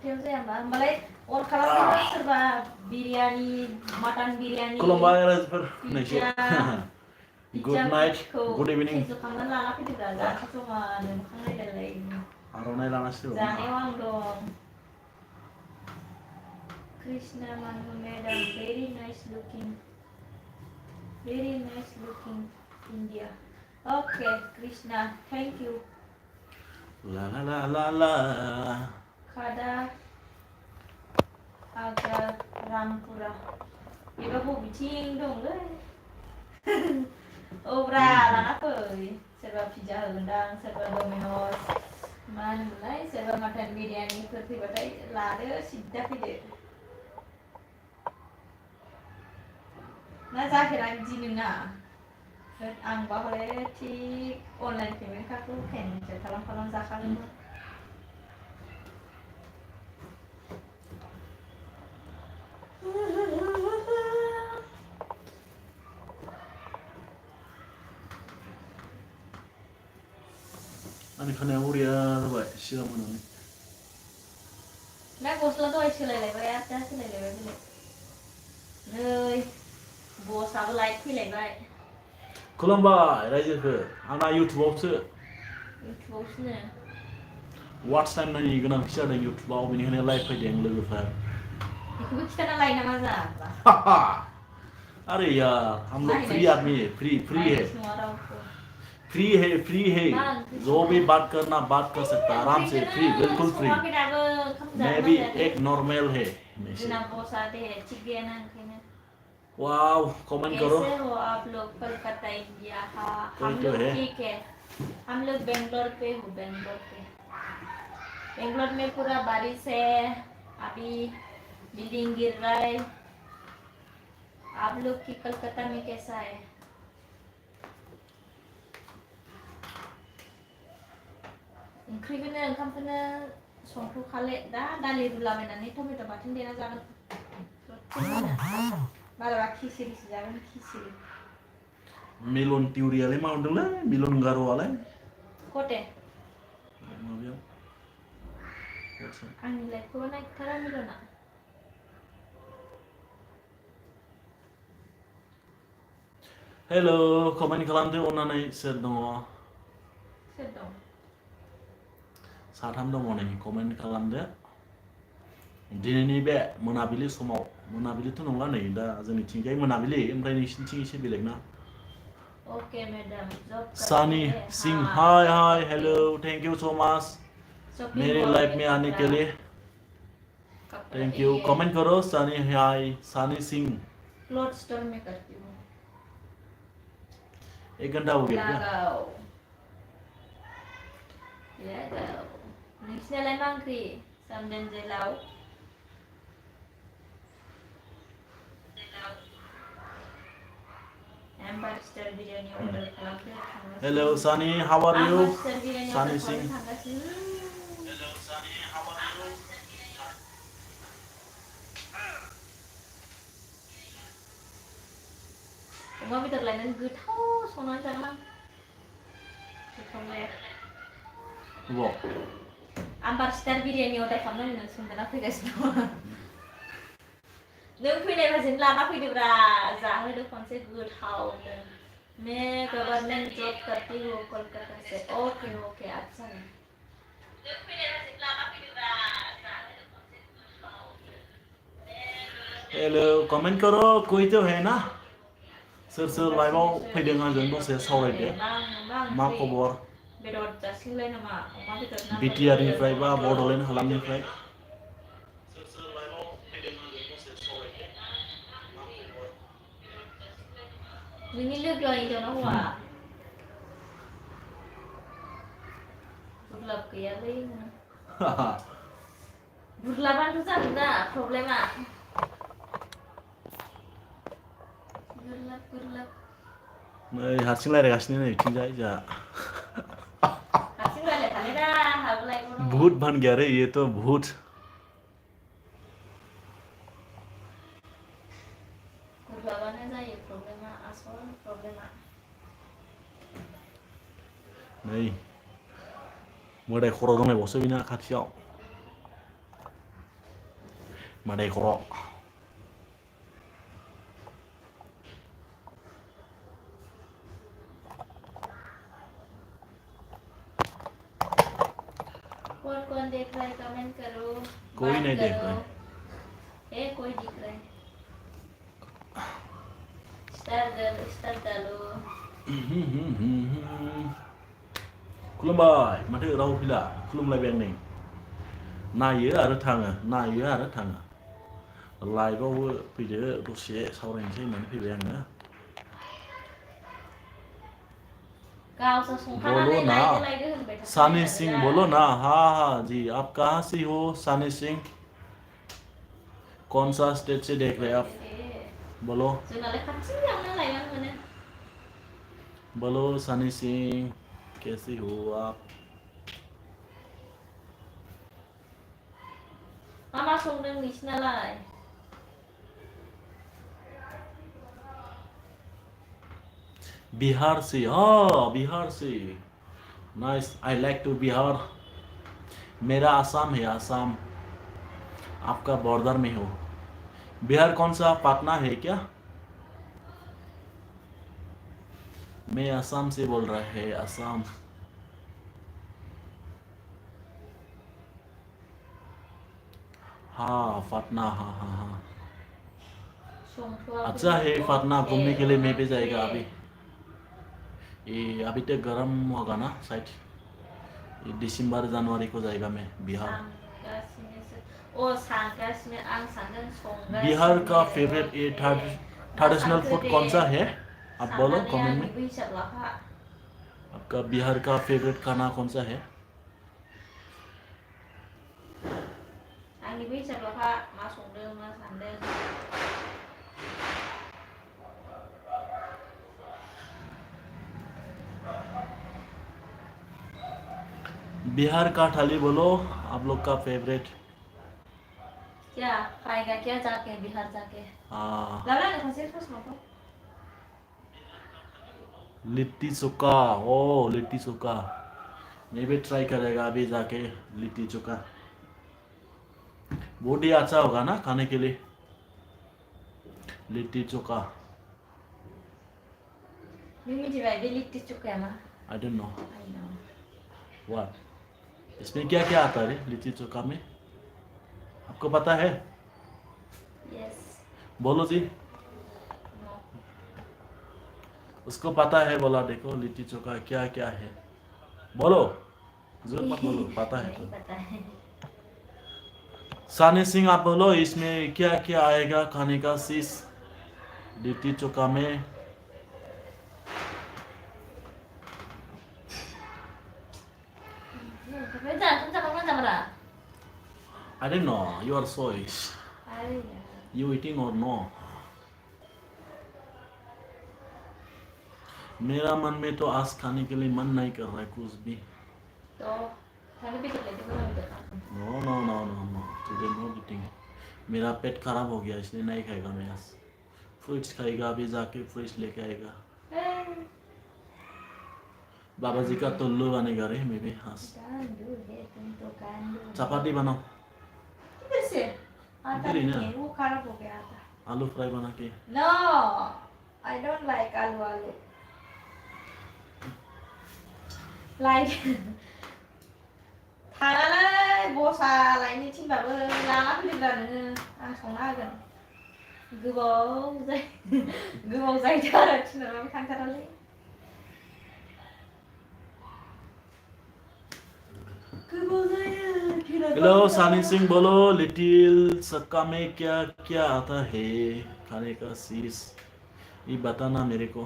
Cocktail जाया होमबा होमबालाय अन खालामनो सोरबा बिरियानि मटन बिरियानि खुलुमबाय रायजोफोर नैसो गुड नाइट गुड इभिनिं केन्सेल खालामनानै लाना फैदोब्रा जानोसै जमानो मोखां नायलायलाय आर'नाइ लानासो जानायाव आं दं कृष्णा मानु madam very nice looking India okay Krishna thank you la la la la la Kada Agar Rampura Iba bobbiting dongलै Obra lana fै सोरबा पिज्जा होगोनदां सोरबा डमिनस मा होनोमोनलाय सोरबा मटन बिरियानिफोर फैबाथाय लादो सिद्दा फैदो ना जाफेरा बिदि नोंना आंबा हले थिग अनलाइन पेमेन्ट कार्डखौ केन्सेल खालाम जाखागोनमोन आंनि खानाया बरिया जाबाय सिगां मोनानै ना गस्ला दहाय सोलायलायबाय आरो दा सोलायलायबाय बेलेग नै बसआबो लाइट फैलायबाय खुलुमबाय रायजोफोर आंना इउटुबावसो वाट्स टाइम नायनो गोनांथि जादों इउटुबाव बेनिखायनो लाइभ फैदों लोगोफोर बेखौबो खिथाना लायो नामा जाबा अरे यार हम लोग फ्री आदमी है फ्री है जो भी बात करना बात कर सकता आराम से फ्री बिल्कुल फ्री मैं भी एक नॉर्मल है वाव कमेंट करो कैसे हो आप लोग कोलकाता इंडिया हाँ हम लोग ठीक है हम लोग बेंगलोर पे बेंगलोर में पूरा बारिश है अभी बिल्डिंग गिर रहा है आप लोग की कोलकाता में कैसा है ओंख्रिखौनो ओंखामखौनो संथ'खाले दा दालि रुलाबायनानै टमेट' बाथोन देना जागोन मालाबा खिसिरिसो जागोन खिसिरि मिलन टिउरियालाय मा मोनदोंलै मिलन गार'आलाय कटे माबायाव आंनि लाइफखौबो नायथारा मिलना हेलो कमेन्ट खालामदो अननानै सोर दङ साथाम दङ नै कमेन्ट खालामदो दिनैनि बे मोनाबिलि समाव मोनाबिलिथ' नंला नै दा जोंनिथिंजाय मोनाबिलि ओमफ्राय नोंसिनिथिं एसे बेलेग ना okay madam sunny Singh hi hi hello thank you so much मेरे लाइफ में आने के लिए थैंक यू कमेंट करो Sunny hi Sunny Singh cloth store में करती हूँ 1 घंटा हो गया क्या नोंसिनालाय मा ओंख्रि सामदेन जेलाव एम्बासिडर बिरियानी अर्डार खालामदो hello Sunny how are you Sunny Singh hello Sunny how are you अमा बेदर लायनानै गोथाव संनानै जागोन वाव एम्बासिडर बिरियानी अर्डार खालामनानै सोंना फैगासिनो दं नों फैनाय बाजैनो लाना फैदोब्रा जाहोदो खनसे गोथावनो मैं गवर्नमेंट जॉब करती हूँ कोलकाता से ओके ओके अच्छा है नों फैनाय बाजैनो लाना फैदोब्रा जाहोदो खनसे गोथावनो हेलो कमेंट करो कोई तो है ना सोर लाइभआव फैदों आंजों दसे सावरायदो मा खबर बेदर जासिगोनलाय नामा अमा बेदर ना बिटिआरनिफ्राय बा बड'लेण्ड हालामनिफ्राय नोंनि लोगोआ हिनजाव ना हौवा बुरलाब गैयालै बुरलाबानोथ' जागोन दा प्रब्लेमा गुरलाब नै हारसिं रायलायगासिनो नै बिथिंजाय जोंहा हारसिं रायलायखाले दा हाबो लायबो दङ भूत बन गया रे ये तो भूत गुरलाबानो जायो प्रब्लेमा आसल प्रब्लेमा नै मोदाय खर' दंलायबावसो बिना खाथियाव มาได้ครอ कौन देख रहा है कमेंट करो कोई नहीं देख रहा है कोई दिख रहा है स्टार डालो खुलुमबाय माथो राव फैला खुलुमलायबाय आं नै नायो आरो थाङो लाइभआवबो फैदो दसे सावरायनोसै होननानै फैबाय आङो बोलो ना सानी सिंह बोलो ना हाँ जी आप कहाँ से हो सानी सिंह कौन सा स्टेट से देख रहे हैं आप बोलो बोलो सानी सिंह कैसी हो आप मामा संदों नोंसिनालाय बिहार से बिहार से nice I like to Bihar मेरा आसाम है आसाम आपका बॉर्डर में हो बिहार कौन सा पटना है क्या मैं असम से बोल रहा है असम हाँ पटना हाँ अच्छा है पटना घूमने के लिए मैं भी जाएगा अभी ये अभी तक गर्म होगा ना शायद दिसंबर जनवरी को जाएगा मैं बिहार बिहार का फेवरेट ये ट्रेडिशनल फूड कौन सा है आप बोलो कमेंट में आपका बिहार का फेवरेट खाना कौन सा है बिहार का थाली बोलो आप लोग का फेवरेट क्या खाएगा क्या जाके बिहार जाके हाँ लाला लिट्टी चोखा ओ लिट्टी चोखा मैं भी ट्राई करेगा अभी जाके लिट्टी चोखा बहुत ही अच्छा होगा ना खाने के लिए litti chokha litti chokha I don't know what इसमें क्या क्या आता है लिट्टी चोखा में आपको पता है यस बोलो जी उसको पता है बोला देखो लिट्टी चोखा क्या क्या है बोलो जरूर मत बोलो पता है तो सानी सिंह आप बोलो इसमें क्या क्या आएगा खाने का चीज लिट्टी चोखा में I don't know your choice you eating or no मेरा मन में तो आज खाने के लिए मन नहीं कर रहा है कुछ भी नो नो नो नो नो टुडे नो ईटिंग मेरा पेट खराब हो गया इसलिए नहीं खाएगा मैं आज फ्रूट्स खाएगा अभी जाके फ्रूट्स लेके आएगा बाबा जी का टुल्लू बनेगा रे मैं भी आज चपाती बनाओ इडली ना वो खराब हो गया था आलू फ्राई बना के नो आई डोंट लाइक आलू लाइक थानानै बसा लायनो थिनबाबो लाना फैदोब्ला नोङो आं संना होगोन गोबाव जायो आरो थिनहरबाबो थांथारालै हेलो सानी सिंह बोलो लिटिल सक्का में क्या क्या आता है खाने का चीज ये बताना मेरे को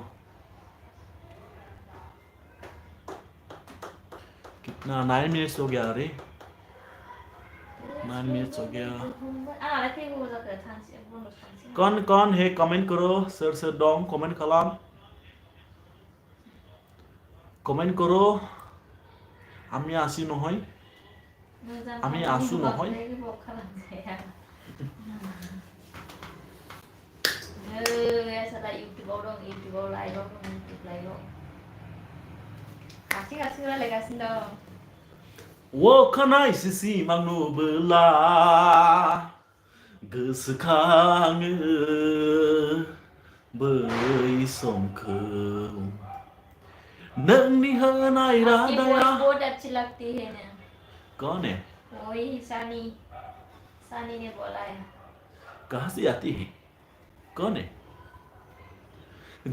कितना 9 मिनट्स हो गया अरे 9 मिनट्स हो गया कौन कौन है कमेंट करो सर डोंग कमेंट खालाम कमेंट करो আমি আসি নহয় আমি আসু নহয় salah YouTube dong YouTube live dong YouTube live kasih legasin dong wo kanai sisi magnu bela गोसोखाङो बै समखौ नोंनि होनाय आपकी रादाया वॉइस बहुत अच्छी लगती है ना। कौन है वही सनी, सनी ने बोला है। कहाँ से आती है कौन है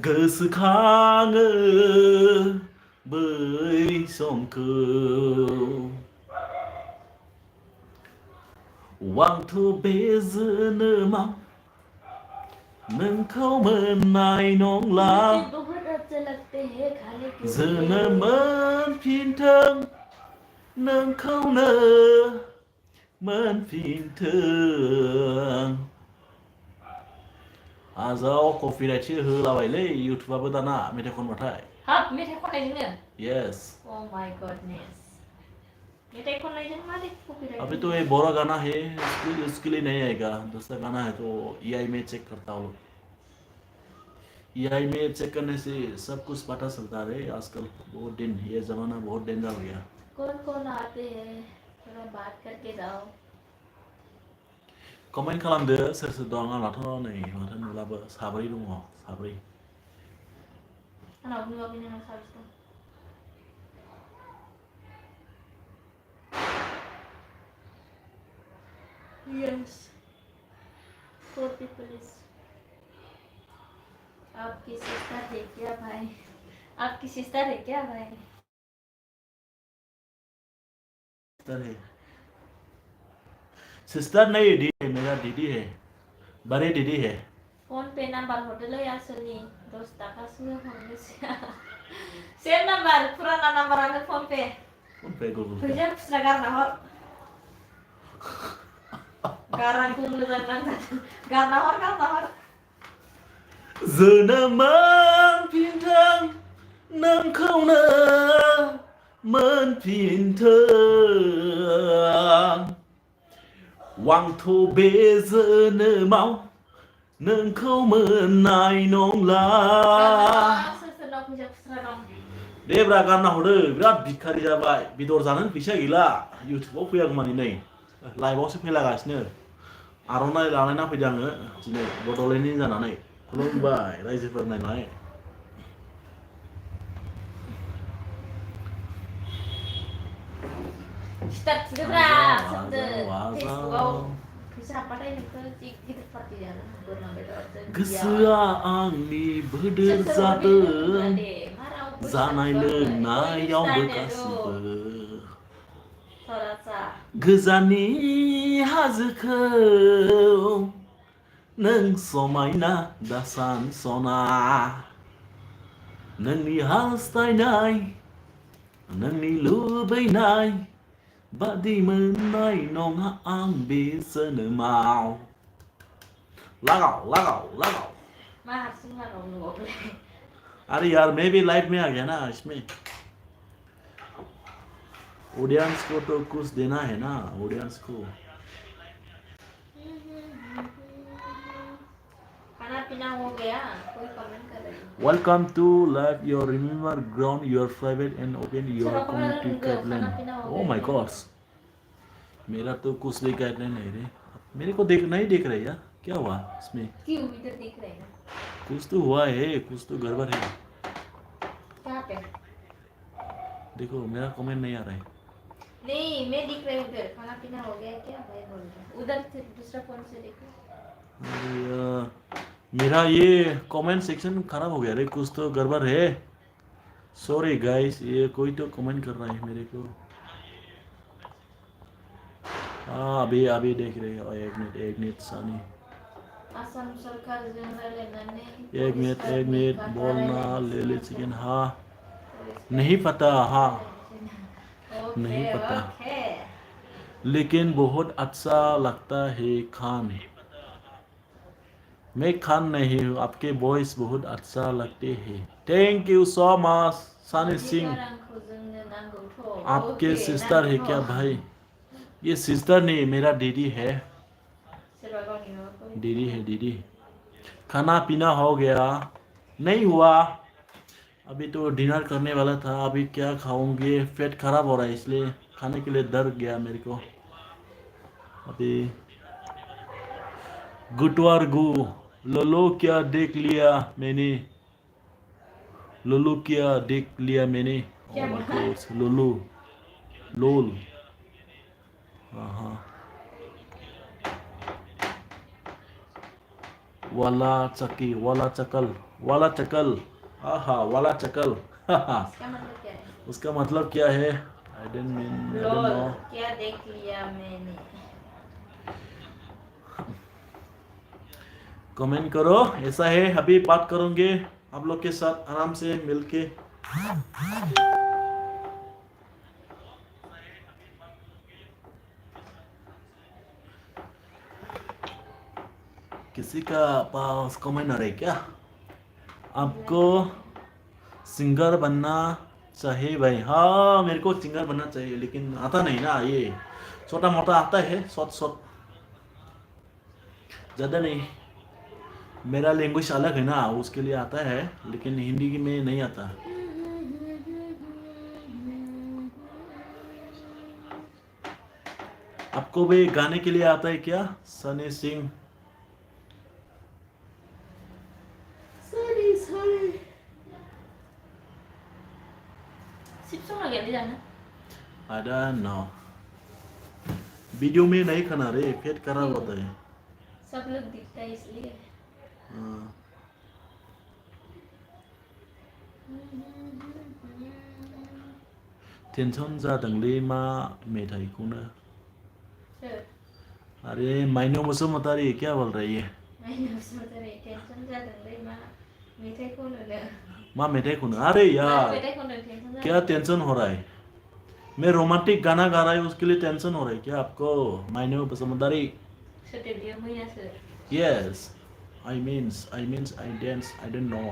गोसोखाङो बै समखौ वांथ' बे जोनोमाव नोंखौ मोननाय नंला मुझे बहुत अच्छे लगते हैं खाने के लिए। जोनोम मोनफिनथों नोंखौनो मोनफिनथों आजाव कपिराइटसो होलाबायलै इउटुबाबो दाना मेथाइ खनबाथाय हाब मेथाइ खननायजोंनो यस ओ माय गॉडनेस मेथाइ खननायजों मारै कपिराइट अभी तो ये बोरा गाना है उसके लिए नहीं आएगा दूसरा गाना है तो एआई में चेक करता हूँ एआई में चेक करने से सब कुछ पता चलता है आजकल बहुत दिन ये जमाना बहुत डेंजर हो गया कौन कौन आते हैं थोड़ा बात करके जाओ कमेन्ट खालामदो सोर सोर दं आंनाथ' नै माथो नुलाबो साब्रै दङ साब्रै आंनाव नुवाखै नोंनाव साबेसे दं यस 4 people is आपकी सिस्टर है क्या भाई आपकी सिस्टर है क्या भाई सिस्टर नहीं दीदी है मेरा दीदी है बड़े दीदी है फोन पे नंबर हरदोलै आसोलनि 10 ताकासो हरनोसै सेम नंबर पुराना नंबरानो फोन पे गूगल फैसा खुस्रा गारना हर गारांखौ मोजां नांजादों गारना हर जोनोम मोनफिनथों नोंखौनो मोनफिनथों वांथ' बे जोनोमाव नोंखौ मोननाय नंला सोरनाव फैसा खुस्रा दं दे ब्रा गानना हरदो बिराद भिखारि जाबाय बेदर जानो फैसा गैला इउटुबाव फैयागौमानि नै लाइभआवसो फैलागासिनो आर'नाइ लालायना फैदों आङो दिनै बड'लेण्डनि जानानै खुलुमबाय रायजोफोर नायनाय स्टार्ट थुदोब्रा सोमदो फेसबुकआव फैसा हाबबाथाय नोंखौ गिदिर पार्टि जानो बोरमा बेदरजों गोसोआ आंनि बोदोर जादों जानाय लोंनायावबो गासिबो गोजाननि हाजोखौ नों समायना दासान सना नोंनि हास्थायनाय नोंनि लुबैनाय बादि मोननाय नङा आं बे जोनोमाव लगाओ मा हारसिं लगाओ न'आवलाय अरे यार मैं भी लाइव में आ गया ना इसमें ऑडियंस को तो कुछ देना है ना ऑडियंस को खाना पीना हो गया कोई कमेंट कर रही welcome to live your remember ground your private and open your community guideline oh my God मेरा तो कुछ भी गाइडलाइन नहीं रे मेरे को नहीं देख रहे यार क्या हुआ इसमें क्यों इधर दिख रहे हैं कुछ तो हुआ है कुछ तो गड़बड़ है कहाँ पे देखो मेरा कमेंट नहीं आ रहा है नहीं मैं दिख रही हूँ उधर खाना पीना हो गया क्या भाई बोल रहा उधर से दूसरा फोन से देखो अरे यार मेरा ये कमेंट सेक्शन खराब हो गया रे कुछ तो गड़बड़ है सॉरी गाइस ये कोई तो कमेंट कर रहा है मेरे को हाँ अभी देख रहे हो एक मिनट सानी आसाम सरकार एक मिनट बोलना ले ले चिकन हाँ नहीं पता हाँ नहीं पता लेकिन बहुत अच्छा लगता है खान मैं खान नहीं हूँ आपके वॉइस बहुत अच्छा लगते हैं थैंक यू सो मच सानी सिंह आपके सिस्टर है क्या भाई ये सिस्टर नहीं मेरा दीदी है दीदी खाना पीना हो गया नहीं हुआ अभी तो डिनर करने वाला था अभी क्या खाऊंगे पेट खराब हो रहा है इसलिए खाने के लिए डर गया मेरे को अभी गुटवार गु लोलो क्या देख लिया मैंने लोलो क्या देख लिया मैंने क्या ओ माय बोला? गॉड लोलो लोल हाँ वाला चकल आहा वाला चकल इसका मतलब क्या है? उसका मतलब क्या है आई डोंट लोल, नो क्या देख लिया मैंने? कमेंट करो ऐसा है अभी बात करोगे आप लोग के साथ आराम से मिलके किसी का पास कमेंट आ रहा है क्या आपको सिंगर बनना चाहिए भाई हाँ मेरे को सिंगर बनना चाहिए लेकिन आता नहीं ना ये छोटा मोटा आता है शॉर्ट शॉर्ट ज़्यादा नहीं मेरा लैंग्वेज अलग है ना उसके लिए आता है लेकिन हिंदी में नहीं आता आपको भी गाने के लिए आता है क्या सनी सिंह सनी सनी सिर्फ सॉन्ग लगे नहीं जाना। आई डोंट नो वीडियो में नहीं खाना रे पेट खराब क्यों? होता है सब लोग दिखता है इसलिए। हाँ, टेंशन जादोंलै मा मेथाइखौनो फिर अरे माइनो बसुमतारी क्या बोल रही है मैंने सोचा नहीं टेंशन ज्यादा नहीं माँ मीठे कौन है? माँ मेथाइ खुनो अरे माँ यार मीठे कौन है टेंशन क्या टेंशन हो रहा है मैं रोमांटिक गाना गा रहा है उसके लिए टेंशन हो रहा है क्या आपको Maino Basumatary Sudah dia punya se. Yes I means I dense I don't know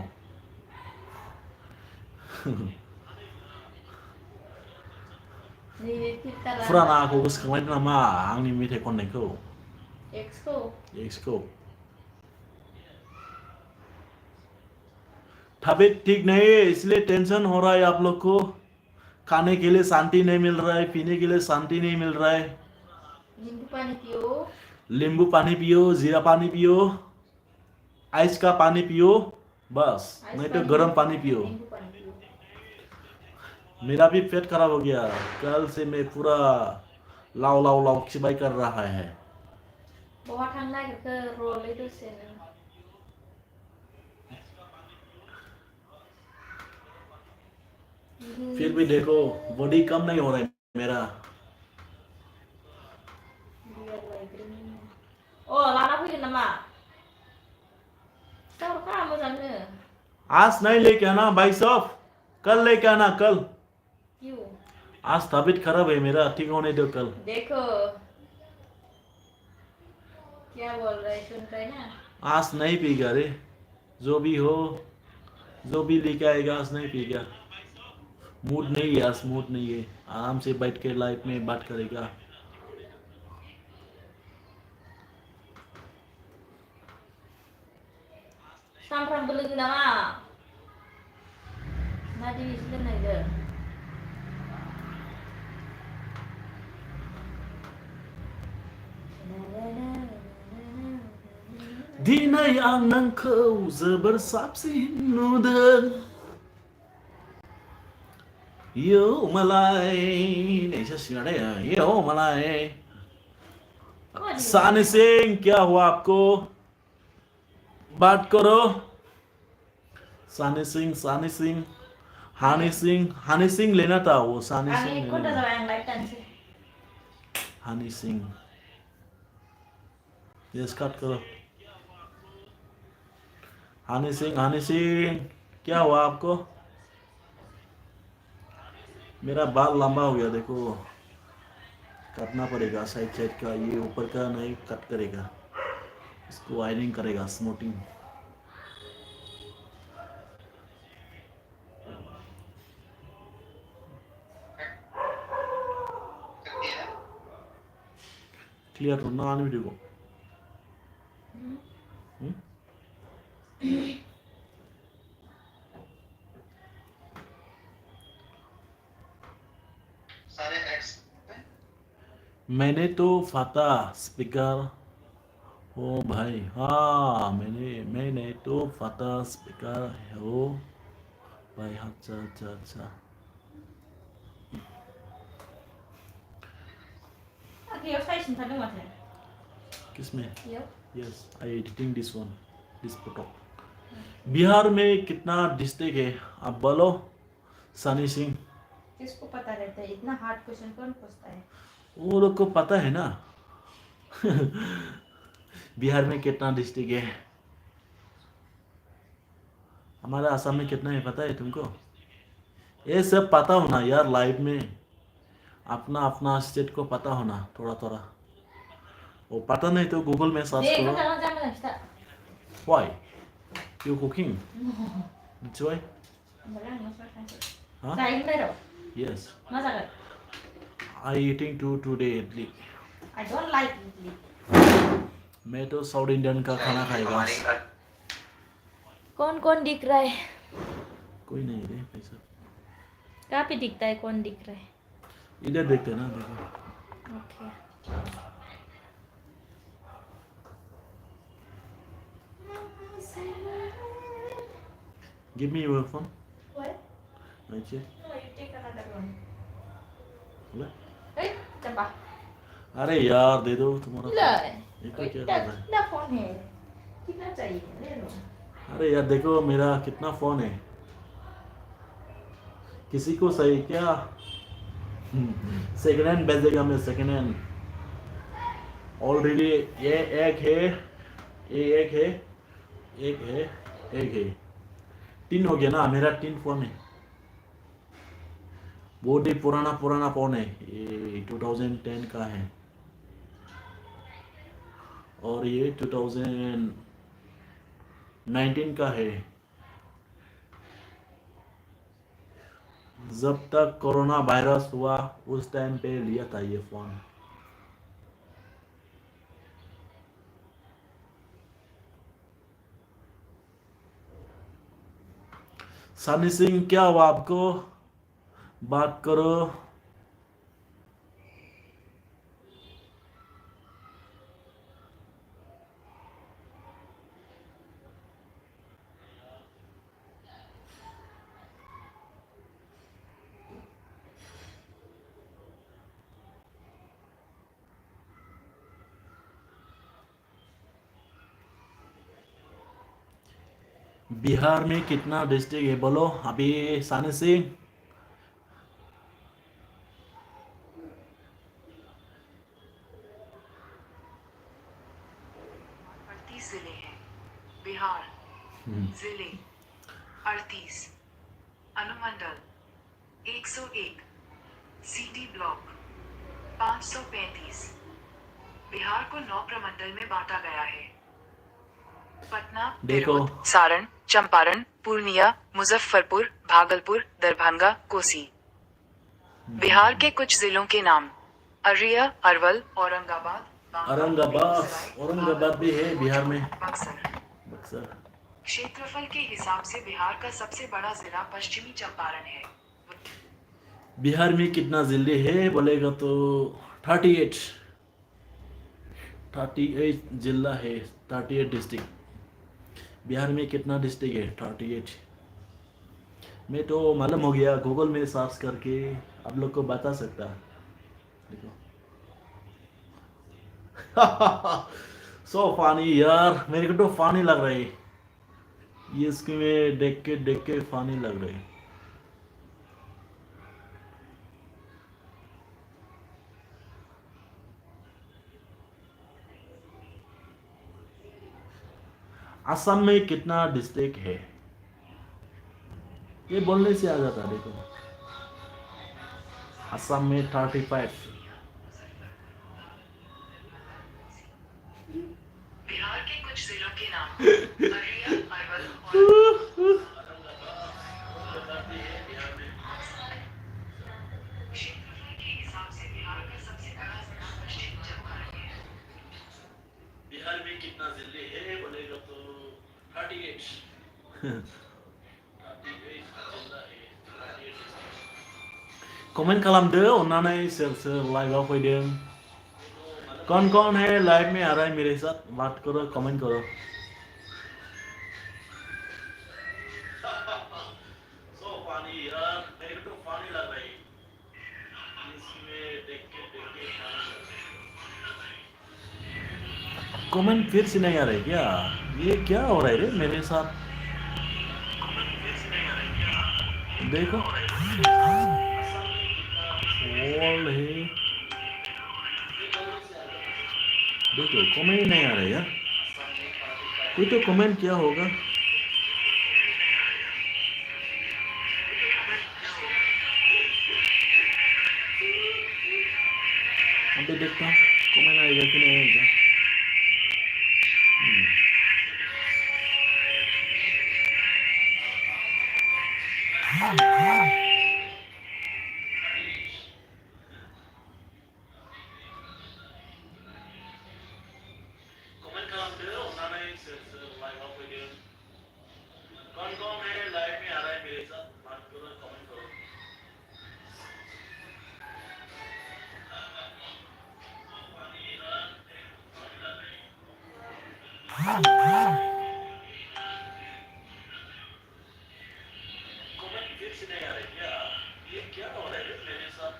Ni kita lah. फुराना आंखौ गोसोखांलायदों नामा आंनि मेथाइ खननायखौ Exco. एक्सखौ तबीयत ठीक नहीं है इसलिए टेंशन हो रहा है आप लोग को खाने के लिए शांति नहीं मिल रहा है पीने के लिए शांति नहीं मिल रहा है Limbu pani pio. नींबू पानी पियो जीरा पानी पियो आइस का पानी पियो बस नहीं तो गर्म पानी पियो Limbu pani pio. मेरा भी पेट खराब हो गया कल से मैं पूरा लाव लाव लाव खिबाई कर रहा है Bawa thang naik ke roll itu sen. फिर भी देखो बॉडी कम नहीं हो रहा है मेरा Biar lagi ni. Oh, lana pun nama. Tahu kamu sana? आज नहीं लेके आना भाई साहब कल लेके आना कल क्यों? आज तबीयत खराब है मेरा ठीक होने दो कल देखो क्या बोल रहा है सुन रहे ना? आज नहीं पीगा रे जो भी हो जो भी लेके आएगा आज नहीं पीगा मूड नहीं है आज मूड नहीं है आराम से बैठ के लाइफ में बात करेगा Sampai beli nama. Nadi sudah naik. दिनै आं नोंखौ जोबोर साबसिन नुदों यो मलाई नहीं जासिगोन दे यो मलाई सानी सिंह क्या हुआ आपको बात करो सानी सिंह हनी सिंह लेना था वो सानी Ang सिंह ikut लेना ada था yang lain kan sih. Honey Singh yes cut करो हनी सिंह क्या हुआ आपको मेरा बाल लंबा हो गया देखो काटना पड़ेगा साइड साइड का ये ऊपर का नहीं कट करेगा इसको वायरिंग करेगा स्मूथिंग क्लियर होना आने वीडियो को मैंने तो फाता स्पीकर ओ भाई हाँ मैंने तो पता स्पीकर हो भाई अच्छा अच्छा अच्छा Oke, yo saya simpan dulu mas. किसमें Yo. Yes I editing this one this photo Bihar में कितना डिस्ट्रिक्ट है आप बोलो सनी सिंह किसको पता रहता है इतना हार्ड क्वेश्चन कौन पूछता है? वो लोग को पता है ना बिहार में कितना डिस्ट्रिक्ट है हमारे असम में कितना है पता है तुमको ये सब पता होना यार लाइफ में अपना अपना स्टेट को पता होना थोड़ा थोड़ा वो पता नहीं तो गूगल में सर्च Dek, kan करो jangan jangan kita. why you cooking that's why Beneran mas mas. huh Kain baru. yes Masa kan? I eating today idli I don't like idli. मैं तो साउथ इंडियन का खाना खाएगा कौन कौन दिख रहा है? कोई नहीं रे पैसा कहाँ पे दिखता है कौन दिख रहा है? इधर देखते ना देखो okay. give me your phone What? I check No, you take another one. ले Eh, चंपा. अरे यार दे दो तुम्हारा ले. phone। ये तो क्या कर रहा है कितना फोन है? कितना चाहिए? ले लो. अरे यार देखो मेरा कितना फोन है किसी को सही क्या सेकंड हैंड भेजेगा मैं सेकंड हैंड ऑलरेडी ये एक है ये एक है एक है एक है तीन हो गया ना मेरा तीन फोन है बहुत ही पुराना पुराना फोन है ये 2010 का है और ये 2019 का है जब तक कोरोना वायरस हुआ उस टाइम पे लिया था ये फोन सनी सिंह क्या हुआ आपको बात करो बिहार में कितना डिस्ट्रिक्ट है बोलो अभी सनी सिंह 38 जिले हैं बिहार जिले 38 अनुमंडल 101 सिटी ब्लॉक 535 बिहार को 9 प्रमंडल में बांटा गया है पटना देखो। तिरहुत सारण चंपारण पूर्णिया मुजफ्फरपुर भागलपुर दरभंगा कोसी बिहार के कुछ जिलों के नाम अररिया अरवल औरंगाबाद औरंगाबाद भी है बिहार में बक्सर क्षेत्रफल के हिसाब से बिहार का सबसे बड़ा जिला पश्चिमी चंपारण है बिहार में कितना जिले है बोलेगा तो 38 जिला है 38 डिस्ट्रिक्ट बिहार में कितना डिस्ट्रिक्ट है 38 मैं तो मालूम हो गया गूगल में सर्च करके आप लोग को बता सकता देखो सो फानी यार मेरे को तो फानी लग रहा है ये इसके में देख के फानी लग रहा है असम में कितना डिस्ट्रिक्ट है ये बोलने से आ जाता देखो असम में 35 बिहार के कुछ जिलों के नाम अररिया अरवल और क्षेत्रफल के हिसाब से बिहार का सबसे बड़ा जिला पश्चिमी चंपारण है बिहार में कितना जिले है बोलेगा तो 38 कमेन्ट खालामदो अन्नानै सोर सोर लाइभआव फैदों कौन है लाइव में आ रहा है मेरे साथ, बात करो, कमेंट करो। So funny यार, मेरे को तो funny लग रही है इसमें देख के कमेंट फिर से नहीं आ रहे क्या? ये क्या हो रहा है रे मेरे साथ? देखो ऑल है, देखो कमेंट नहीं आ रहा है यार, कोई तो कमेंट किया होगा। अभी देखता हूँ कमेंट आएगा कि नहीं आएगा। कमेंट खालामदो अननानै सोर लाइभआव फैदों, कौन है लाइव में आ रहा है मेरे साथ, बात करो, कमेंट करो। कमेंट फिर से नहीं आ रहे क्या? ये क्या हो रहा है मेरे साथ?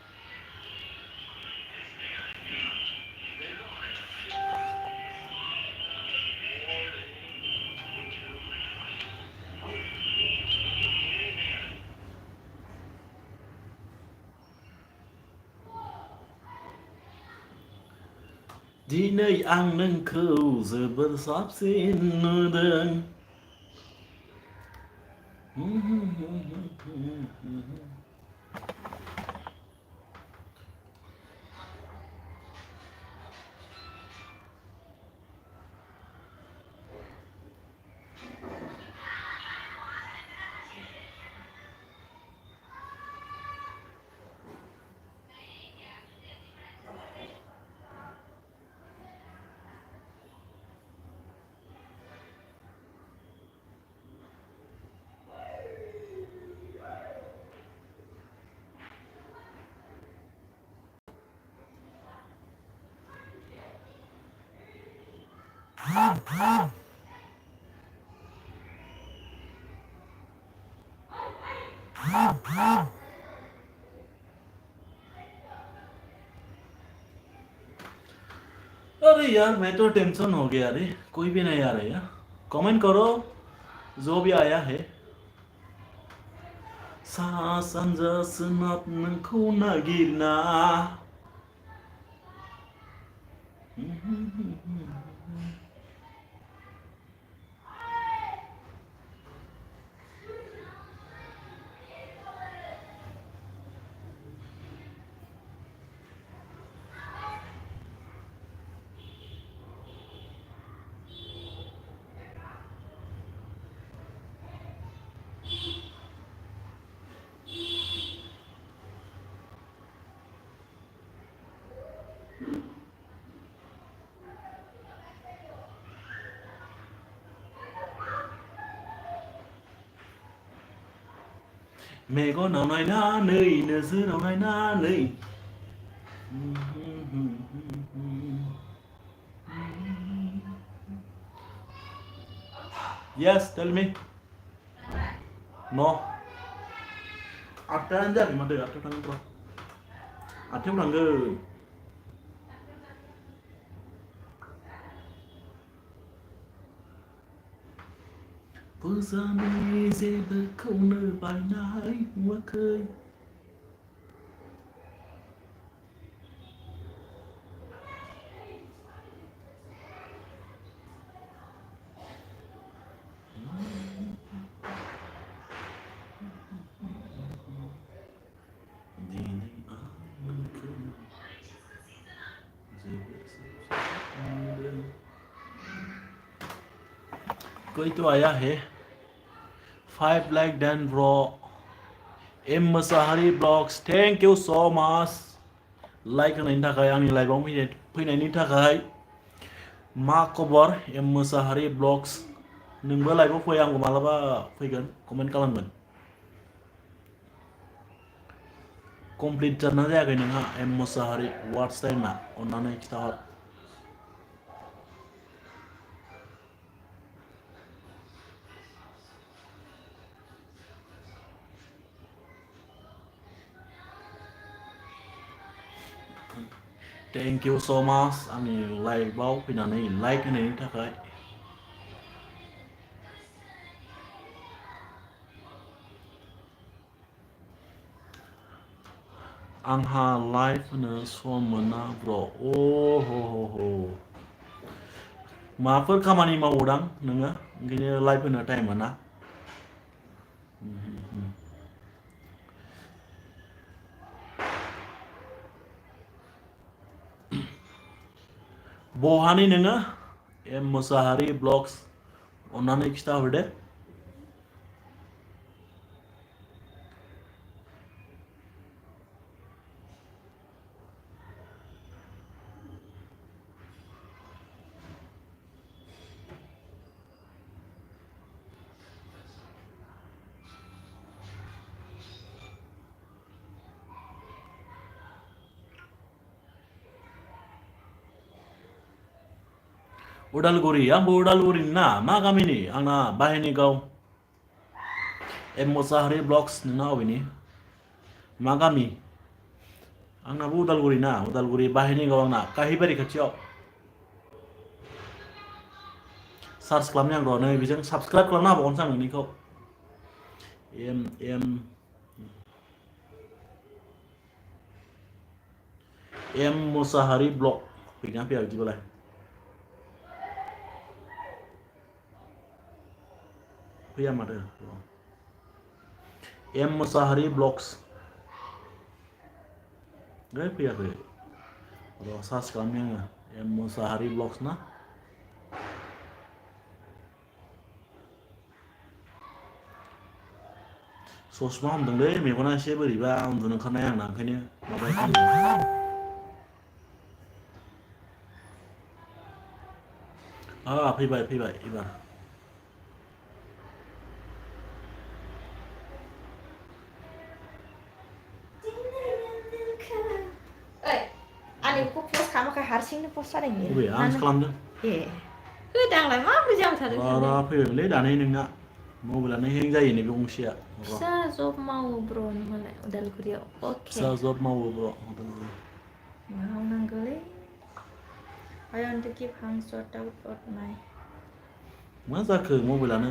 दिनै आं नोंखौ जोबोर साबसिन नुदों। अरे यार मैं तो टेंशन हो गया, अरे कोई भी नहीं आ रहा यार। कमेंट करो जो भी आया है। सा सानजा सोनाब नोंखौ नागिरना। मेगनाव नायनानै नोजोराव नायनानै। Yes, tell me. No. Attayan जायाखै माथो, आठथायाव थांगोन र'। आठथायाव थांगोन। फुजानि जेबोखौनो बायनाय नुवाखै। कोई तो आया है। 5 like done bro. M Mosahari blogs thank you so much like होनायनि थाखाय, आंनि लाइभआव फैनायनि थाखाय। मा खबर एम मोसाहारी ब्लॉग्स? नोंबो लाइभआव फै, आंबो मालाबा फैगोन, कमेन्ट खालामगोन। कमप्लिट जाना जायाखै नोंहा एम मोसाहारी वाट्स टाइमा? अन्नानै खिथाहर। Thank you so much आंनि लाइभआव फैनानै लाइक होनायनि थाखाय आंहा लाइभ होनो सम मोना ब्र हो माबाफोर खामानि मावोदां नोङो ओंखायनो लाइभ होनो टाइम मोना बहानि नोङो एम मुसाहारि ब्लग्स अन्नानै खिथाहरदो उदालगुरि आंबो उदालगुरिनि ना मा गामिनि आंना बाहेरनि गाव एम मुसाहारि ब्लग्स नोंना अबेनि मा गामि आंनाबो उदालगुरि ना उदालगुरि बाहेरनि गाव आंना काहिबारि खाथियाव सार्च खालामनि आं र' नै बेजों साबस्क्राइब खालामना होबावगोनसो आं नोंनिखौ एम मुसाहारि ब्लग फैना फैया बिदिबालाय फैया माथो एम मुसाहारि ब्लग्स फैयाखै र' सार्च खालामनि आङो एम मुसाहारि ब्लग्स ना ससमा हमदोंलै मेगना एसे बोरैबा उन्दुनो ओंखारनाय आंना ओंखायनो माबाय फैबाय एबार आंनिखौ पस्ट खालामाखै हारसिंनो पस्ट जादों बियो बबे आंसो खालामदों ए होदांलाय माबोरै जाबाय थादों र' फैबायलै दानै नोंना मबाइलानो हें जायो नैबे गंसेया फिसा जब मावो ब्र नोंहालाय उदालगुरियाव अके फिसा जब मावो ब्र Udalguri मावनांगौलै I want to keep hands sort out of my मा जाखो मबाइलानो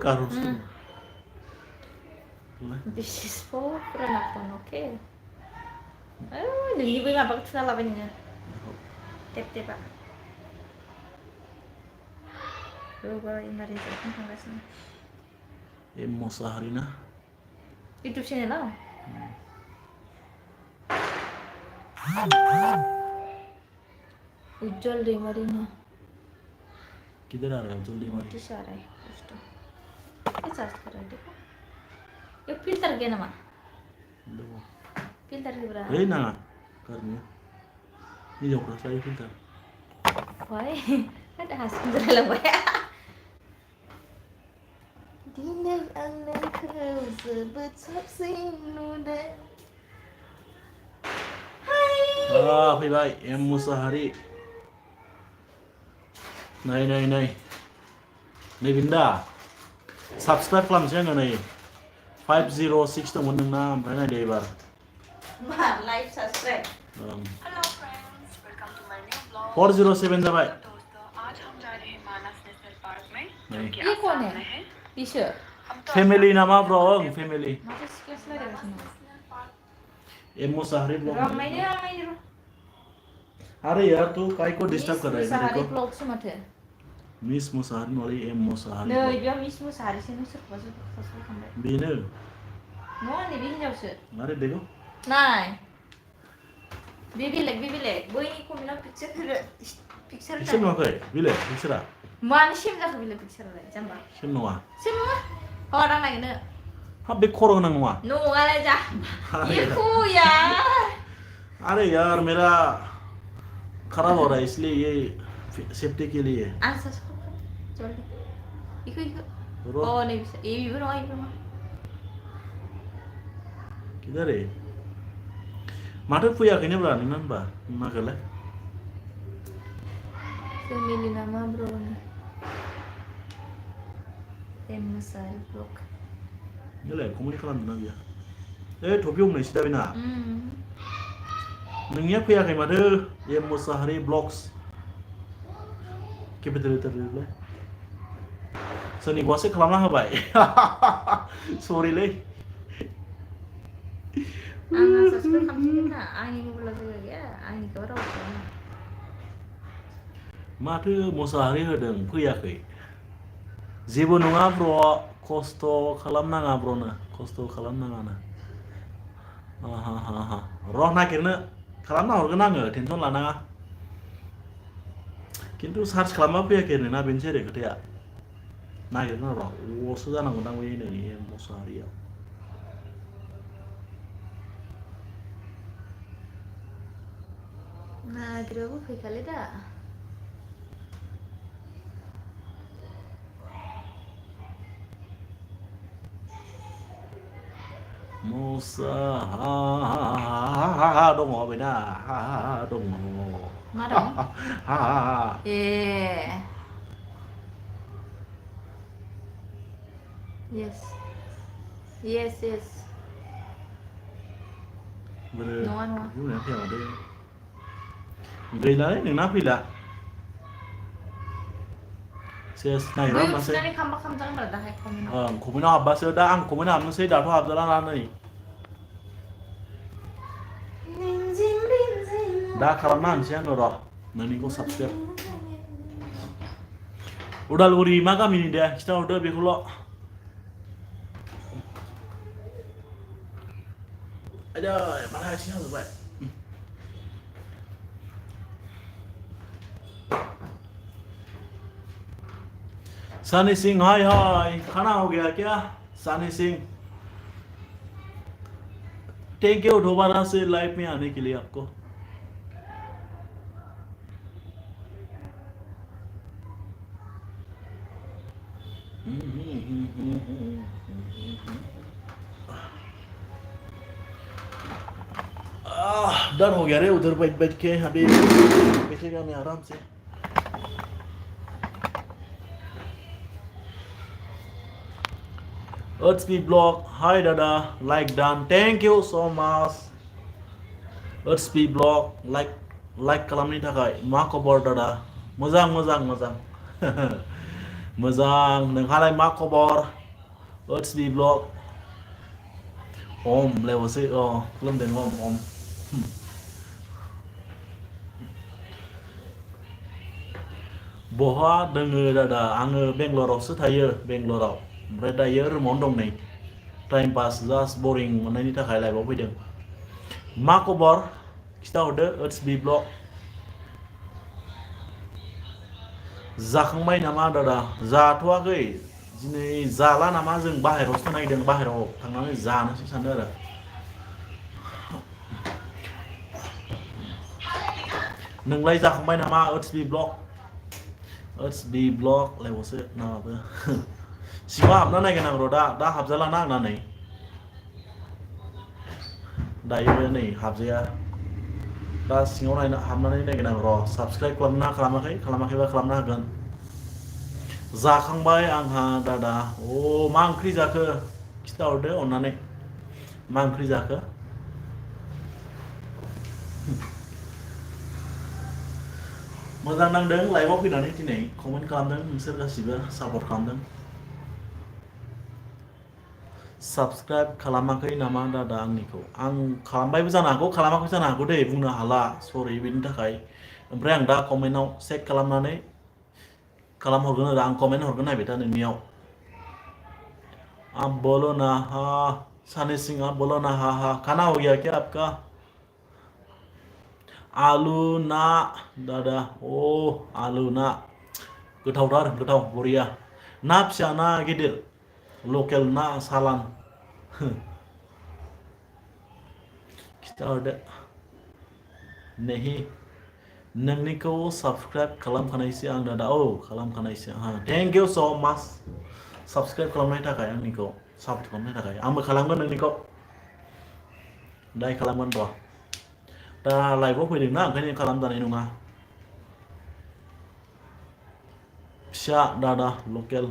गारहरसै This is for Prana phone, okay? नोंनि बै माबाखौ थुना लाबाय नोङो टेपा इमारजेन्सि फन थांगासिनो एम मुसाहारि ना इउटुब चेनेलाव उज्जवल दैमारिनो किधर आ रहा है उज्जवल दैमारी नोटिस आ रहा है कुछ तो ये सर्च कर रहा है देखो ये फिल्टर क्या नाम फिल्टर की बरा ए ना करनी ini jauh saya filter why ada hasil dalam ya dinai anakku sebut sabsin nuda फैबाय एम मुसाहारि नै बेनो दा साबस्क्राइब खालामसै आङो नै 506 दंमोन नोंना ओमफ्राय नायदो एबार मा लाइक सब्सक्राइब 407 जाबाय ये कौन है ईश्वर फेमिली नामा ब्र फेमिली माथो सिख्लासो रायलायगासिनो एम मुसाहारि ब्लॉग रमायनो अरे यार तू काय को डिस्टर्ब कर रहा है मुसाहारि मेरे को ब्लॉग से माथो मिस मुसाहारि वाली एम मुसाहारि नै बेयाव मिस मुसाहारिसो नों सोरखौबा सब्सक्राइब खालामबाय बेनो नङा नैबे हिन्जावसो अरे देखो नाय बे बेलेग बैनि कमेन्टआव पिक्सार पिक्चर नुवाखै बिले पिक्चरा मानो सेम जाखो बेलाय पिक्चारालाय जाम्बा सेम नङा सेम नङा आं नायगोन हाब बे खर' गोनां नङा नङालाय जा बेखौ यार अरे यार मेरा खराब हो रहा है इसलिए ये सेफ्टी के लिए आं सब्सक्राइब जल्दी इखो रो ओ नै ए बेबो नङा किधर है माथो फैयाखैनो ब्रा नोंना होनबा माखौलाय फेमिलि नामा ब्र एम मुसाहारि ब्लग नोलाय कमेन्ट खालामदोंना गैया ए टपि हमनायसो दा बेना नोंनिया फैयाखै माथो एम मुसाहारि ब्लग्स केपिटेल लेटारलै सोरनिखौसो खालामना होबाय सरिलै आंना साबसक्राइब खालामफिनगोन ना आंनि मबाइलाव जायगा गैया आंनिखौ रावबो खालामा माथो मुसाहारि होदों फैयाखै जेबो नङा ब्र खस्थ' खालामनाङा ब्रनो खस्थ' खालामनाङानो र' नागिरनो खालामना हरगोन आङो टेनसन लानाङा खिन्थु सार्च खालामबा फैयाखै आरोना बेनोसै आरो खोथाया नागिरनो र' अ'सो जानांगौदां बै नै मुसाहारियाव नागिरबाबो फैखालै दा मुसाहा दङ बेना दङ मा दं ए yes yes yes नङा नङा गैलालै नोंना फैला सेस नागिरना बै मोनासै फुनानै खामबा खामजागोन र' दाहाय कमेन्टआव कमेन्टआव हाबबासो दा आं कमेन्टआव हाबनोसै दाथ' हाबजाला ना नै दा खालामना होनोसै आङो र' नोंनिखौ साबसक्राइब उदालगुरि मा गामिनि दे खिथाहरदो बेखौल' आयदै माला आथिं हाजोबबाय सनी सिंह हाय हाय खाना हो गया क्या सनी सिंह थैंक यू दोबारा से लाइव में आने के लिए आपको डन हो गया रे उधर बैठ बैठ के अभी बैठेगा मैं आराम से Earthsby blog hi dada like done thank you so much Earthsby blog like खालामनायनि थाखाय मा खबर दादा मोजां मोजां मोजां मोजां नोंहालाय मा खबर Earthsby blog om लेवसै खुलुमदों om बहा दोङो दादा आङो बेंगलरावसो थायो बेंगलराव ओमफ्राय दायो रुमावनो दं नै टाइम पास जास्ट बरिं मोननायनि थाखाय लाइभआव फैदों मा खबर खिथाहरदो Earthsby blog जाखांबाय नामा दादा जाथ'वाखै दिनै जाला नामा जों बाहेरायावसो नायदों बाहेरायाव थांनानै जानोसो सानदों आरो नोंलाय जाखांबाय नामा Earthsby blog लाइभआवसो नामाबो सिङाव हाबना नायगोन आं र' दा हाबजालाना आंना नै दायो नै हाबजाया दा सिङाव हाबनानै नायगोन आं र' साबस्क्राइब खालामाखैबा खालामना होगोन जाखांबाय आंहा दादा मा ओंख्रि जाखो खिथाहरदो अननानै मा ओंख्रि जाखो मोजां नांदों लाइभआव फैनानै दिनै कमेन्ट खालामदों नोंसोर गासिबो सापर्ट खालामदों साबस्क्राइब खालामाखै नामा दादा आंनिखौ आं खालामबायबो जानो हागौ खालामाखै जानो हागौ दे बुंनो हाला सरि बेनि थाखाय ओमफ्राय आं दा कमेन्टआव चेक खालामनानै खालामहरगोन आरो आं कमेन्ट हरगोन नायबाय था नोंनियाव आप बोलो ना हा सनी सिंह आप बोलो ना हा खाना हो गया क्या आपका आलु ना दादा आलु ना गोथाव बरिया ना फिसा ना गिदिर लकेल ना सालान खिथाहरदो नहीं नोंनिखौ साबस्क्राइब खालामखानायसो आं दादा खालामखानायसो थेंक इउ सो माच साबस्क्राइब खालामनायनि थाखाय आंनिखौ सापर्ट खालामनायनि थाखाय आंबो खालामगोन नोंनिखौ दाय खालामगोन र' दा लाइभआव फैदों ना ओंखायनो खालामजानाय नङा फिसा दादा लकेल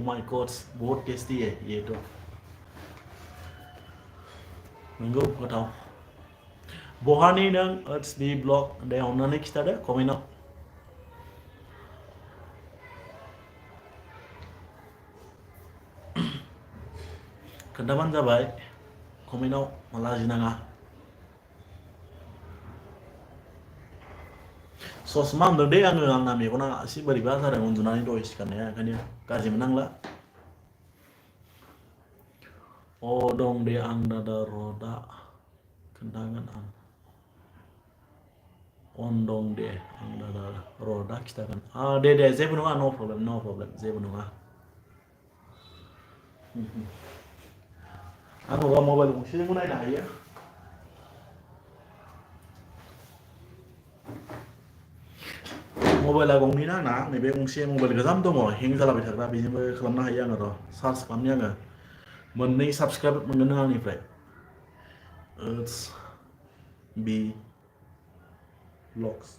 माय गॉड बहुत टेस्टी है ये तो नंगौ गोथाव बहानि नों it's be blog दे अननानै खिथादो कमेन्टआव खोन्थाबानो जाबाय कमेन्टआव लाजिनाङा ससमा होनदों दे आङो आंना मेगना एसे बोरैबा जादों उन्दुनानै दहाय सिखारनाया ओंखायनो गाज्रि मोननांला अ दं दे आं दादा र' दा खोन्थागोन आं अन दं दे आं दादा र' दा खिथागोन दे जेबो नङा नो प्रब्लेम जेबो नङा आं मबाइल गंसेजोंबो नायनो हायो मबाइला गंनै ना आंना नैबे गंसे मबाइल गोजाम दङ हें जालाबाय थाग्रा बेजोंबो खालामनो हायो आङो र' सार्च खालामनि आङो मोननै साबस्क्राइब मोनगोन नों आंनिफ्राय इट्स बि ब्लग्स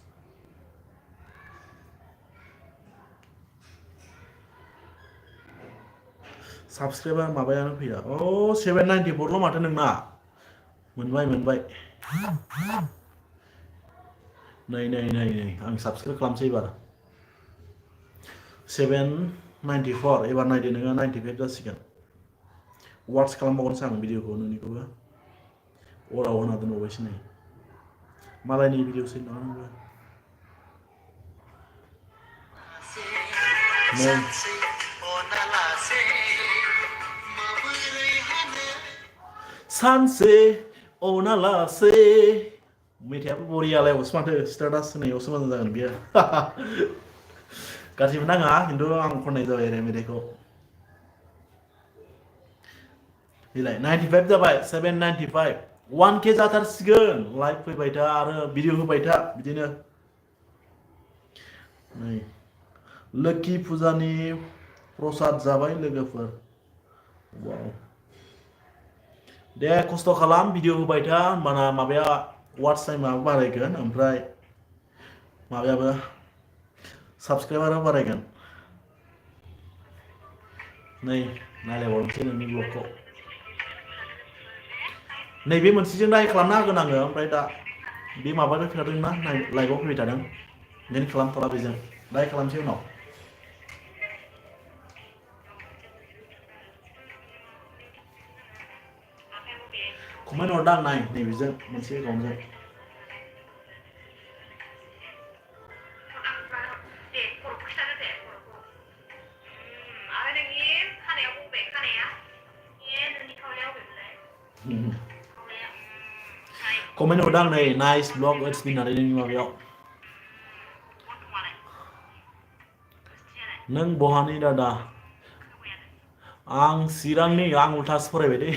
साबस्क्राइबा माबायानो फैया अ 794ल' माथो नोंना मोनबाय नै आं साबस्क्राइब खालामसै एबार 794 एबार नायदो नोङो 95 जासिगोन वाट्स खालामबावगोनसो आं भिडिअखौ नोंनिखौबो अराव होना दोनबावबायसो नै मालायनि भिडिअसो नङा नोंबो नै सानसे अनालासे मेथाइयाबो बरियालायावसो माथो स्टेटास होनायावसो मोजां जागोन बियो गाज्रि मोननाङा खिन्थु आं खननाय जाबाय आरो मेथाइखौ देलाय 95 जाबाय 795 1K जाथारसिगोन लाइभ फैबाय था आरो भिडिअ होबाय था बिदिनो नै लोखि फुजानि प्रसाद जाबाय लोगोफोर वाव दे खस्थ' खालाम भिडिअ होबाय था होमबाना माबाया वाट्स टाइमाबो बारायगोन ओमफ्राय माबायाबो साबस्क्राइबाराबो बारायगोन नै नायलायबावनोसै नोंनि ब्लगखौ नैबे मोनसेजों दाय खालामना होगोन आङो ओमफ्राय दा बे माबानो थादोंना लाइभआव फैबाय थादों ओंखायनो खालामथ'ला बेजों दाय खालामसै उनाव कमेन्ट हरदां नाय नैबेजों मोनसे एकाउन्टजों कमेन्ट हरदां नै नाइस ब्लग इट्स बिन होननानै नोंनि माबायाव नों बहानि दादा आं चिरांनि आं उल्थासो फरायबाय दे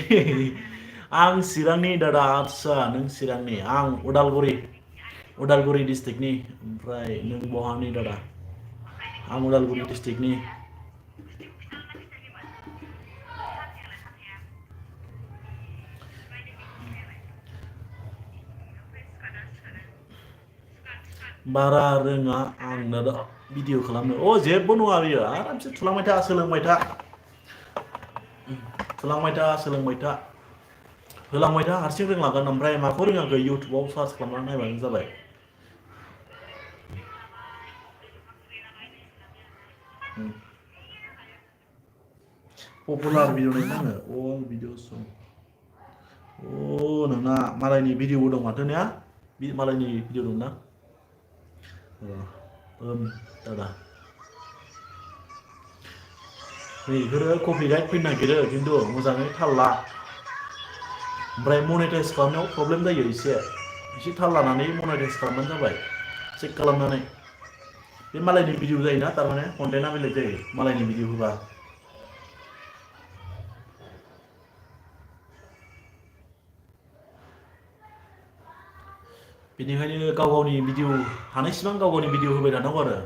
आं चिरांनि दादा आदसा नों चिरांनि आं उदालगुरि डिस्ट्रिक्टनि ओमफ्राय नों बहानि दादा आं उदालगुरि डिस्ट्रिक्टनि बारा रोङा आं दादा भिडिअ खालामनो जेबो नङा बियो आरामसे थुलांबाय था सोलोंबाय था होलांबाय था हारसिं रोंलांगोन ओमफ्राय माखौ रोङाखै इउटुबाव सार्च खालामनानै नायबानो जाबाय पपुलार भिडिअ नायनो आङो अल भिडिअस नोंना मालायनि भिडिअ दं माथो ने मालायनि भिडिअ दं ना दादा बेफोरो कपिराइट फैनो नागिरो खिन्थु मोजाङै थाल ला ओमफ्राय मनेटाइज खालामनायाव प्रब्लेम जायो एसे थाल लानानै मनेटाइज खालामबानो जाबाय चेक खालामनानै बे मालायनि भिडिअ जायोना तारमाने कन्टेन्टआ बेलेग जायो मालायनि भिडिअ होबा बेनिखायनो गाव गावनि भिडिअ हानायसिबां गाव गावनि भिडिअ होबाय थानांगौ आरो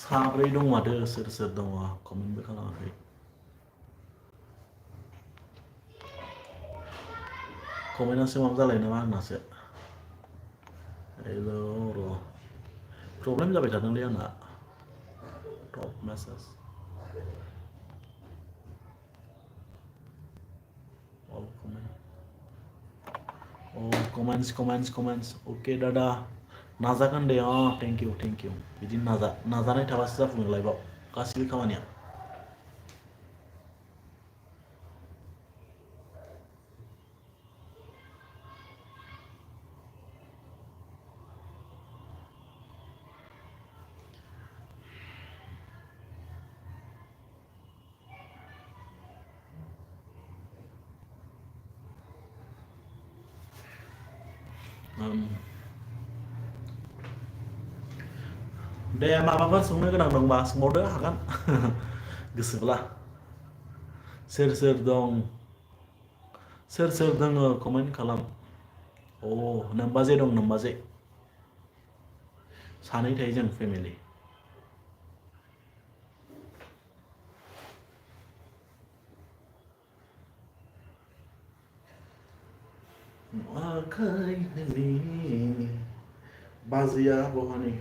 साब्रै दं माथो सोर दङ कमेन्टबो खालामाखै कमेन्टआसो माबा जालाय नामा आंनासो हेल' र' प्रब्लेम जाबाय थादोंलै आंना top message Oh, comments. Okay, Dada. नाजागोन दे थेंक इउ बिदि नाजानाय थाबासो जाफुङो लाइफआव गासिबो खामानिया दे माबाफोर सोंनो गोनां दंबा सोंबावदो हागोन गोसोब्ला सोर दङ कमेन्ट खालाम नोमबाजै दं नोमबाजै सानै थायो जों फेमिलि बाजैया बहानि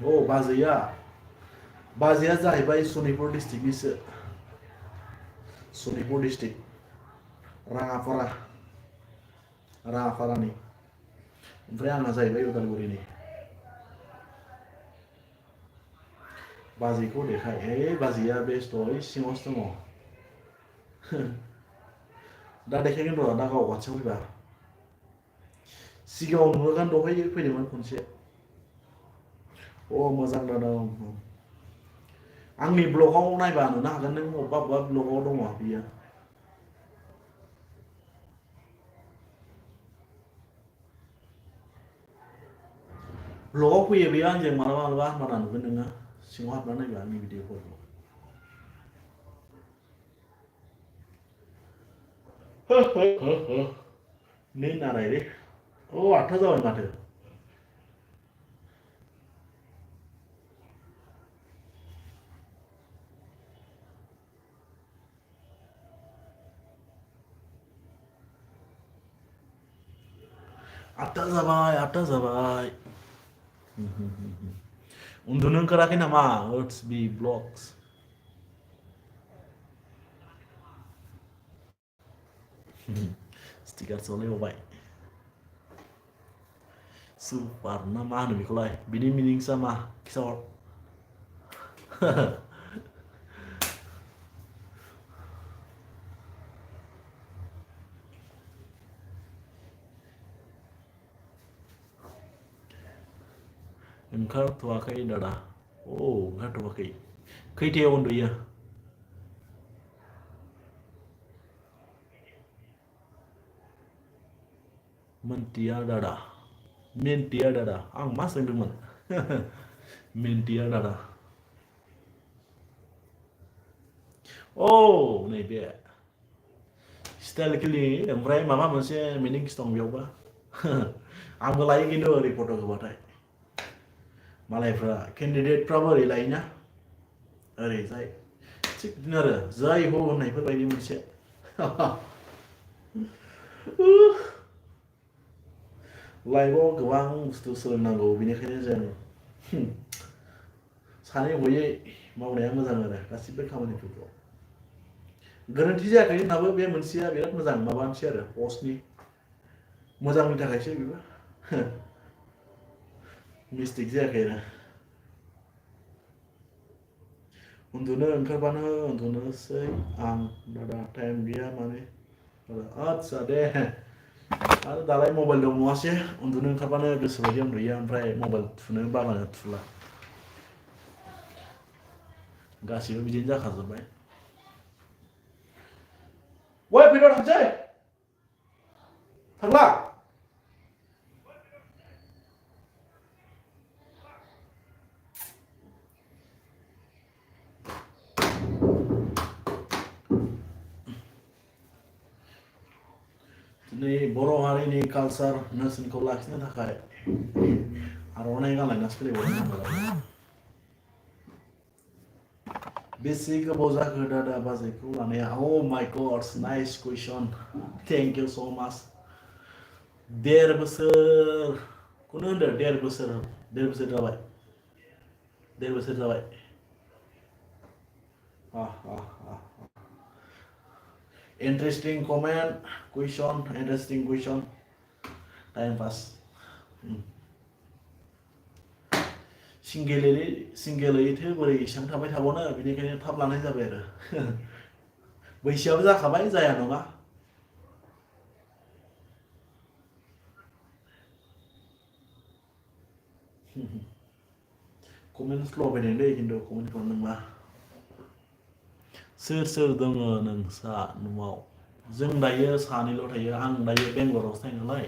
बाजैया जाहैबाय सनितपुर डिस्ट्रिक्टनिसो सनितपुर डिस्ट्रिक्ट राङापारानि ओमफ्राय आंना जाहैबाय उदालगुरिनि बाजैखौ देखाय बाजैया बेस्थ' सिङावसो दङ दा देखायगोन र' दा गाव खाथियाव फैबा सिगाङाव नुहोगोन दहाय फैदोंमोन खनसे मोजां दादा आंनि ब्लगाव नायबा नुनो हागोन नों अबेबा ब्लगाव दङ बियो ब्लगाव फैयो बेयो आंजों मालाबा होनबाना नुगोन नोङो सिङाव हाबना नायबा आंनि भिडिअफोरखौ नै नाराय रे 8था जाबाय माथो आठथा जाबाय उन्दुनो ओंखाराखै नामा लेट्स बी ब्लग्स स्टिकार सलायबावबाय सुपार ना मा होनो बेखौलाय बिनि मिनिंसा मा खिथाहर ओंखारथ'वाखै दादा ओंखारथ'वाखै खैथायाव उन्दुयो मिन्थिया दादा आं मा सोंदोंमोन मिन्थिया दादा नैबे स्टाइल किलिं ओमफ्राय माबा मोनसे मिनिंस दं बेयावबा आंबो लायो खिन्थु ओरै फट' होबाथाय मालायफ्रा केन्डिडेटफ्राबो ओरै लायोना ओरैजाय थिग बिदिनो आरो जाय हो होननायफोरबायदि मोनसे लाइफआव गोबां बुस्थु सोलोंनांगौ बेनिखायनो जों सानै हयै मावनाया मोजां आरो गासिबो खामानिफोरखौ गोरोन्थि जायाखै होननाबो बे मोनसेया बिराद मोजां माबा मोनसे आरो पस्टनि मोजांनि थाखायसो बेबो मिस्टेक जायाखै आरो उन्दुनो ओंखारबानो उन्दुनोसै आं दादा टाइम गैया माने आदसा दे आरो दालाय मबाइल दं नङासै उन्दुनो ओंखारबानो गोसोबायदि उन्दुयो ओमफ्राय मबाइल थुनो बाबानो थुला गासिबो बिदिनो जाखाजोब्बाय फैद' थांसै थांला दिनै बर' हारिनि कालचार नेरसोनखौ लाखिनो थाखाय आर'नाइ गानलायनासो फैलायबावदों बेसे गोबाव जाखो दादा बाजैखौ लानाया माय गड नाइस कुइसन थेंक इउ सो माच 1.5 बोसोरखौनो होनदो 1.5 बोसोर जाबाय 1.5 बोसोर जाबाय Interesting comment, question, interesting question. Time pass सिंगेलैथो बोरै एसेबां थाबाय थाबावनो बेनिखायनो थाब लानाय जाबाय आरो बैसोआबो जाखाबाय जाया नङा कमेन्ट स्ल' फैदों दै खिन्थु कमेन्ट खालामदोंबा सोर सोर दङ नोंसा न'आव जों दायो सानैल' थायो आं दायो बेंगलरावसो थायो नालाय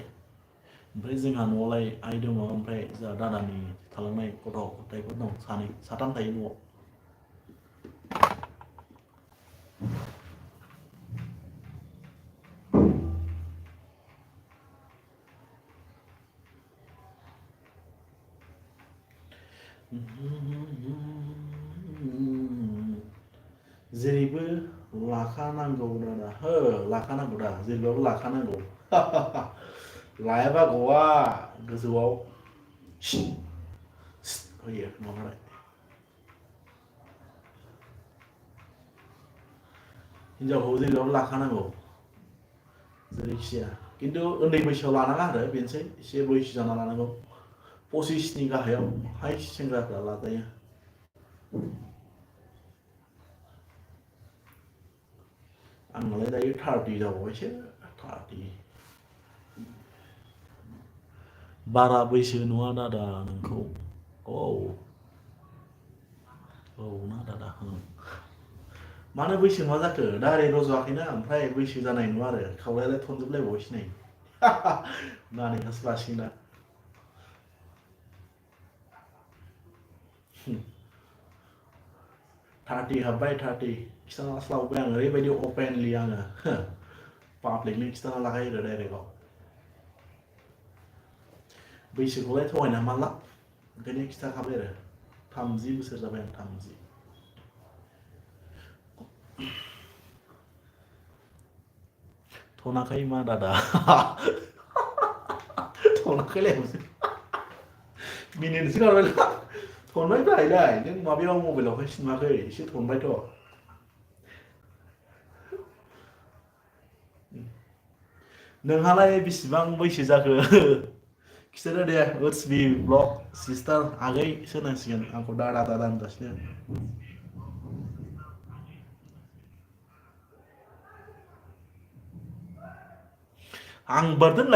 ओमफ्राय जोंहा न'आवलाय आइ दङ ओमफ्राय जोंहा दादानि थालांनाय गथ' गथायफोर दं साथाम थायो न'आव जेरैबो लाखानांगौ दादा हो लाखानांगौ दा जेरैबाबो लाखानांगौ लायाबा गवा गोजौआव होयो नङालाय हिनजावखौ जेरैबाबो लाखानांगौ जेरैखिजाया खिन्थु उन्दै बैसोआव लानाङा आरो बेनोसै एसे बैसो जाना लानांगौ 25नि गाहायाव हाइस सेंग्राफ्रा लाजायो आंनालाय दायो 30 जाबावबायसो 30 बारा बैसो नङा दादा नोंखौ औ ना दादा मानो बैसो मा जाखो दारि रज'वाखैना ओमफ्राय बैसो जानाय नङा आरो खावलायालाय थनजोबलायबावबायसो नै नानिखासो लासिगोन दा 30 हाबबाय 30 खिथास्लाबबाय आं ओरैबायदि अपेनलि आङो पाब्लिकलि खिथाना लाखायो आरो डाइरेक्टआव बैसोखौलाय थगायना मा लाब ओंखायनो खिथाखाबाय आरो 30 बोसोर जाबाय आं 30 थनाखै मा दादा थनाखैलायबावसो मिनिनोसो गारबाय थनबाय जाहैलाय नों माबायाव मबाइलावहाय नुवाखै एसे थनबायथ' नोंहालाय बेसेबां बैसो जाखो खिथादो दे इट्स बि ब्लग सिस्टार आगैसो होनांसिगोन आंखौ दादा दादा होनगासिनो आं बर्तन